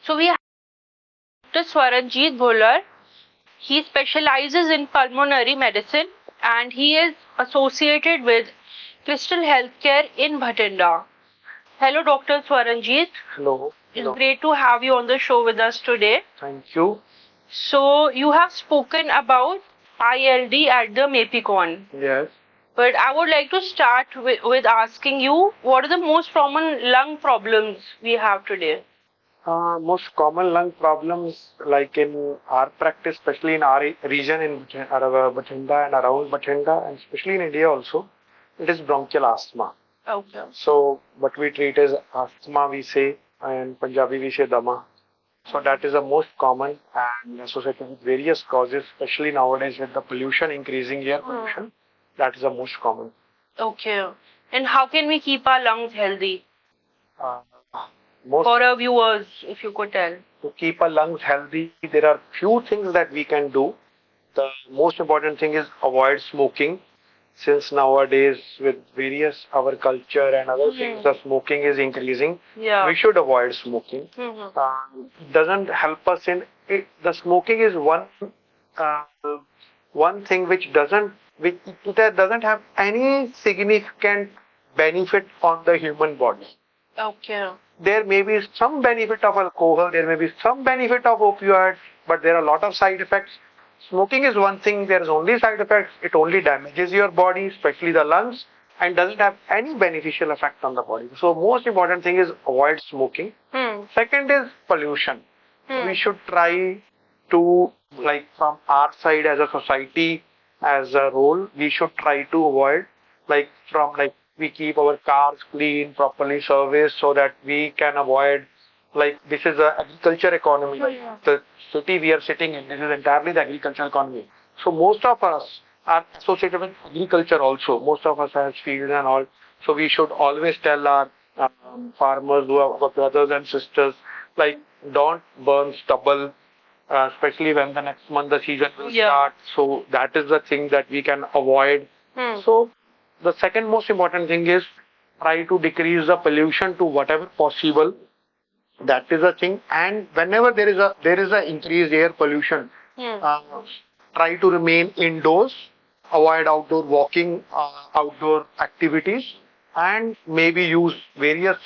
So we have Dr. Swaranjeet Bhullar. He specializes in pulmonary medicine and he is associated with Crystal Healthcare in Bhatinda. Hello, Dr. Swaranjeet. Hello. It's Hello. great to have you on the show with us today. Thank you. So, you have spoken about ILD at the MAPICon. Yes. But I would like to start with asking you what are the most common lung problems we have today? Most common lung problems, like in our practice, especially in our region in Bathinda and around Bathinda, and especially in India also, it is bronchial asthma. Okay. So, what we treat is asthma, we say, and Punjabi we say dama. So, that is the most common and associated with various causes, especially nowadays with the pollution increasing, air pollution. That is the most common. Okay. And how can we keep our lungs healthy? Uh, most For our viewers, if you could tell. To keep our lungs healthy, there are few things that we can do. The most important thing is avoid smoking. Since nowadays, with various our culture and other things, the smoking is increasing. Yeah. We should avoid smoking. It doesn't help us in it. The smoking is uh, one thing which it doesn't have any significant benefit on the human body. Okay. There may be some benefit of alcohol, there may be some benefit of opioids, but there are a lot of side effects. Smoking is one thing, there is only side effects, it only damages your body, especially the lungs, and doesn't have any beneficial effect on the body. So most important thing is avoid smoking. Second is pollution. We should try to, like from our side as a society, as a role, we should try to avoid, like we keep our cars clean, properly serviced, so that we can avoid, like this is a agriculture economy. The city we are sitting in, this is entirely the agriculture economy. So most of us are associated with agriculture also. Most of us have fields and all. So we should always tell our farmers, who are our brothers and sisters, like don't burn stubble, especially when the next month the season will start. So that is the thing that we can avoid. So the second most important thing is try to decrease the pollution to whatever possible. That is a thing. And whenever there is a increased air pollution, uh, try to remain indoors, avoid outdoor walking, outdoor activities, and maybe use various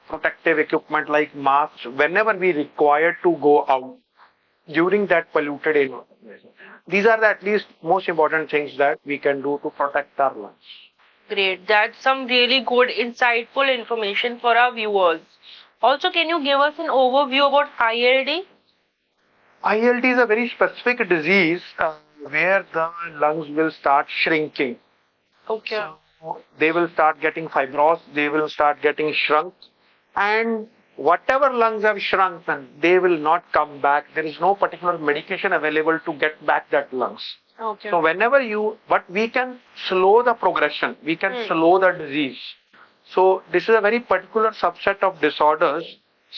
protective equipment like masks whenever we require to go out during that polluted area. These are the at least most important things that we can do to protect our lungs. Great. That's some really good, insightful information for our viewers. Also, can you give us an overview about ILD? ILD is a very specific disease where the lungs will start shrinking. Okay. So they will start getting fibrous, they will start getting shrunk, and whatever lungs have shrunk, then they will not come back. There is no particular medication available to get back that lungs. Okay. So but we can slow the progression, we can slow the disease. So this is a very particular subset of disorders,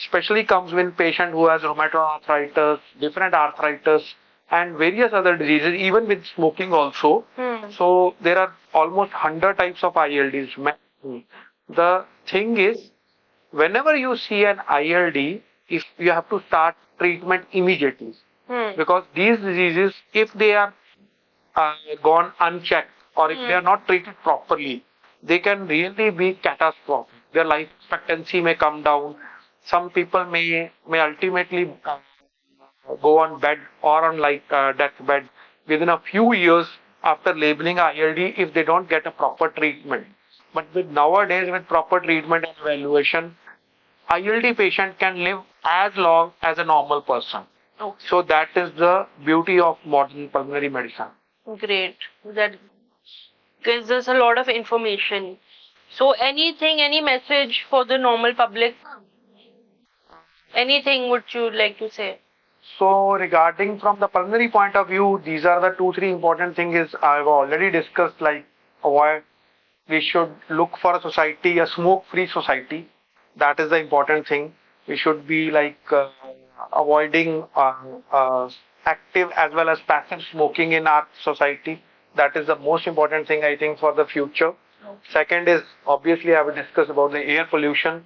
especially comes with patient who has rheumatoid arthritis, different arthritis, and various other diseases, even with smoking also. So there are almost 100 types of ILDs. The thing is, whenever you see an ILD, if you have to start treatment immediately, because these diseases, if they are gone unchecked or if they are not treated properly, they can really be catastrophic. Their life expectancy may come down. Some people may ultimately go on bed or on deathbed within a few years after labeling ILD if they don't get a proper treatment. But with nowadays with proper treatment and evaluation, ILD patient can live as long as a normal person. Okay. So that is the beauty of modern pulmonary medicine. Great. That gives us a lot of information. So, any message for the normal public? Anything would you like to say? So regarding from the pulmonary point of view, these are the two, three important things I've already discussed, like avoid, we should look for a society, a smoke-free society. That is the important thing. We should be avoiding active as well as passive smoking in our society. That is the most important thing I think for the future. Second is obviously I will discuss about the air pollution.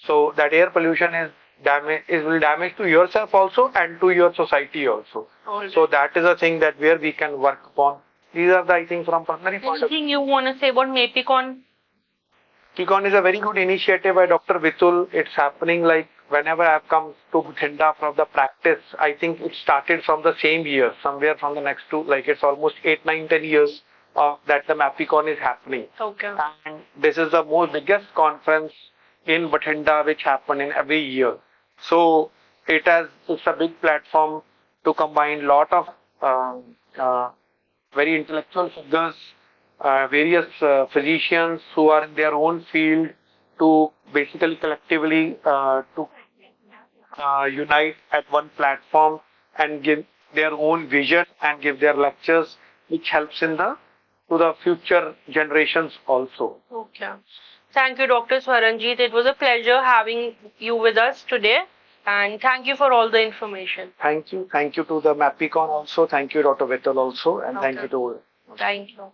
So that air pollution is it will damage to yourself also and to your society also. All So right. that is a thing that where we can work upon. These are the, I think, from pulmonary point of view. Anything you want to say about Mapicon? Kikon is a very good initiative by Dr. Vitul. It's happening like whenever I've come to Bhutinda from the practice, I think it started from the same year, somewhere from the next two, like it's almost 8, 9, 10 years that the Mapicon is happening. Okay. And this is the most biggest conference in Bhatinda which happen in every year. So it's a big platform to combine lot of um, uh, very intellectual figures, various physicians who are in their own field to basically collectively to unite at one platform and give their own vision and give their lectures, which helps in the to the future generations also. Okay. Thank you, Dr. Swaranjeet. It was a pleasure having you with us today. And thank you for all the information. Thank you. Thank you to the Mapicon also. Thank you, Dr. Vittal also. And thank Okay. you to Thank you.